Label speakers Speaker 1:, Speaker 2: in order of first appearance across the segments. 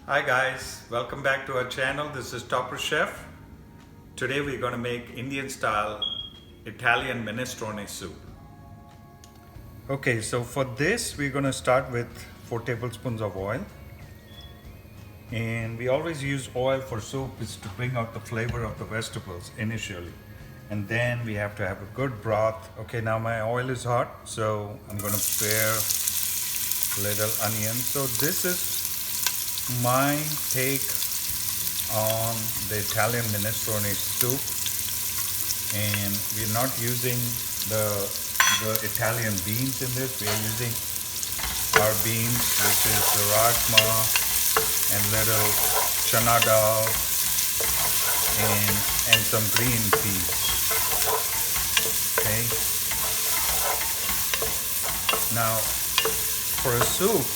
Speaker 1: Hi guys, welcome back to our channel. This is Topper Chef. Today we're going to make Indian style Italian minestrone soup. Okay, so for this we're going to start with 4 tablespoons of oil. And we always use oil for soup is to bring out the flavor of the vegetables initially. And then we have to have a good broth. Okay, now my oil is hot, so I'm going to prepare little onion. So this is my take on the Italian minestrone soup, and we're not using the Italian beans in this. We are using our beans, which is the rajma and little chana dal and some green peas. Okay. Now, for a soup,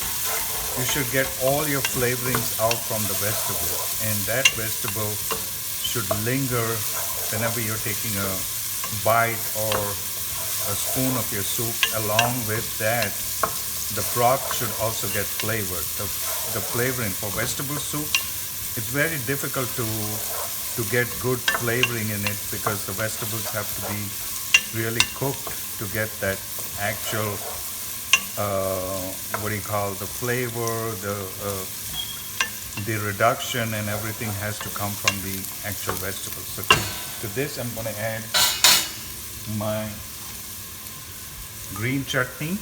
Speaker 1: you should get all your flavorings out from the vegetable, and that vegetable should linger whenever you're taking a bite or a spoon of your soup. Along with that, the broth should also get flavored. The flavoring for vegetable soup, it's very difficult to get good flavoring in it because the vegetables have to be really cooked to get that actual the flavor, the reduction and everything has to come from the actual vegetables. So to this I'm going to add my green chutney.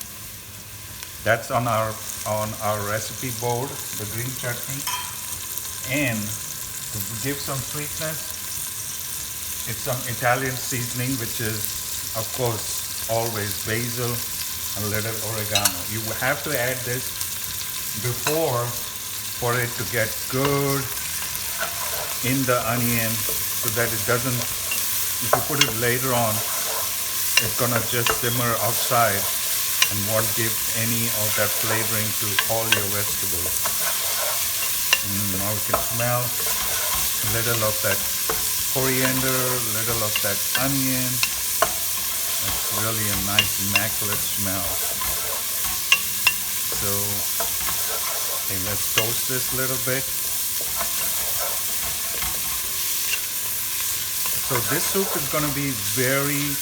Speaker 1: That's on our recipe board, the green chutney. And to give some sweetness, it's some Italian seasoning, which is of course always basil, a little oregano. You have to add this before for it to get good in the onion so that it doesn't, if you put it later on, it's gonna just simmer outside and won't give any of that flavoring to all your vegetables. Now we can smell a little of that coriander, a little of that onion. That's really a nice immaculate smell. So, okay, let's toast this a little bit. So this soup is going to be very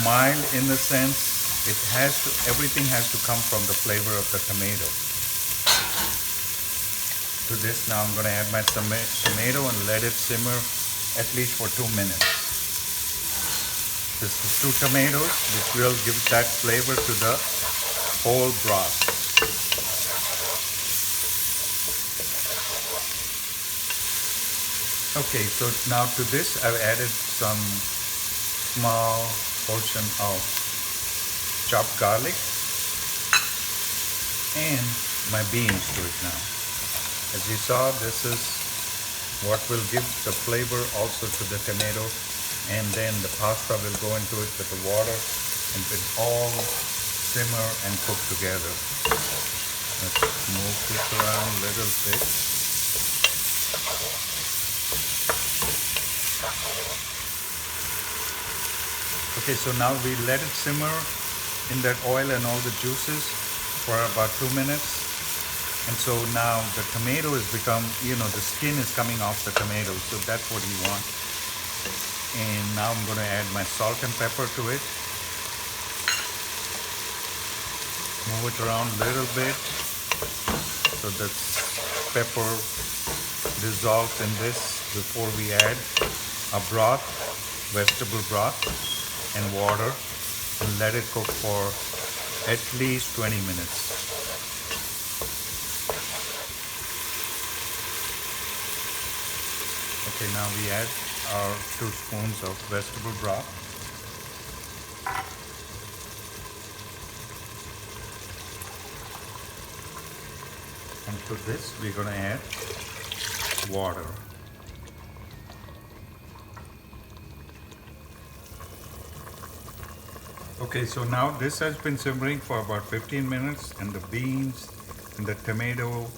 Speaker 1: mild in the sense everything has to come from the flavor of the tomato. To this now I'm going to add my tomato and let it simmer at least for 2 minutes. This is 2 tomatoes, which will give that flavor to the whole broth. Okay, so now to this I've added some small portion of chopped garlic and my beans to it now. As you saw, this is what will give the flavor also to the tomato. And then the pasta will go into it with the water and it all simmer and cook together. Let's move this around a little bit. Okay, so now we let it simmer in that oil and all the juices for about 2 minutes. And so now the tomato has become, the skin is coming off the tomato, so that's what you want. And now I'm going to add my salt and pepper to it. Move it around a little bit so that pepper dissolves in this before we add a broth, vegetable broth and water, and let it cook for at least 20 minutes. Okay, now we add our 2 spoons of vegetable broth. And to this we're going to add water. Okay, so now this has been simmering for about 15 minutes and the beans and the tomato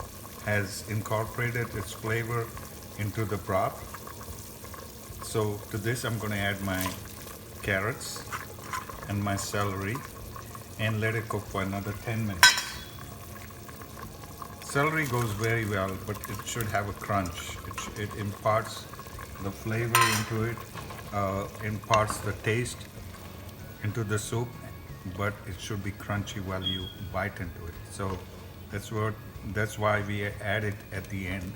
Speaker 1: has incorporated its flavor into the broth. So to this I'm going to add my carrots and my celery and let it cook for another 10 minutes. Celery goes very well, but it should have a crunch. It imparts the flavor into it, imparts the taste into the soup, but it should be crunchy while you bite into it. So that's why we add it at the end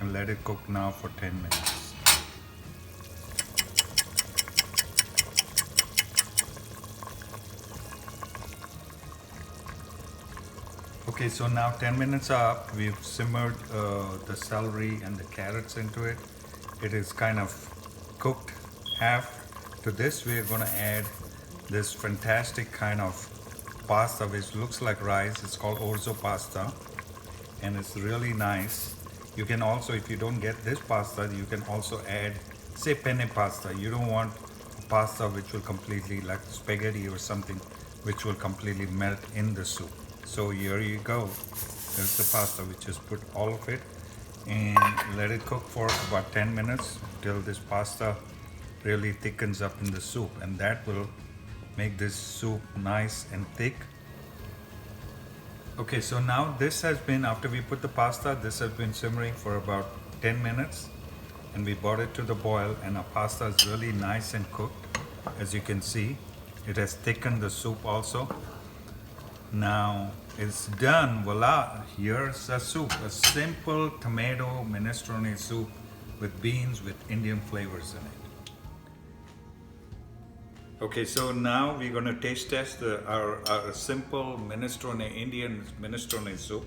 Speaker 1: and let it cook now for 10 minutes. Okay, so now 10 minutes are up. We've simmered the celery and the carrots into it. It is kind of cooked half. To this, we are going to add this fantastic kind of pasta which looks like rice. It's called orzo pasta, and it's really nice. You can also, if you don't get this pasta, you can also add, say, penne pasta. You don't want pasta which will completely, like spaghetti or something, which will completely melt in the soup. So here you go. There's the pasta. We just put all of it and let it cook for about 10 minutes till this pasta really thickens up in the soup, and that will make this soup nice and thick. Okay, so now this has been, after we put the pasta, this has been simmering for about 10 minutes, and we brought it to the boil, and our pasta is really nice and cooked. As you can see, it has thickened the soup also. Now it's done. Voila, here's a soup, a simple tomato minestrone soup with beans with Indian flavors in it. Okay, so now we're going to taste test our simple minestrone, Indian minestrone soup.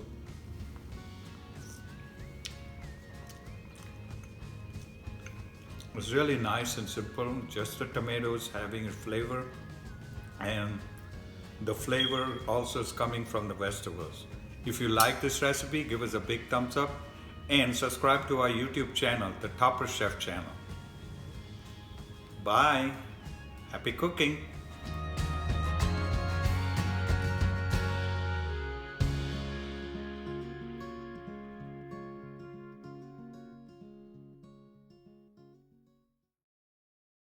Speaker 1: It's really nice and simple, just the tomatoes having a flavor, and the flavor also is coming from the vegetables. If you like this recipe, give us a big thumbs up and subscribe to our YouTube channel, the Topper Chef channel. Bye. Happy cooking.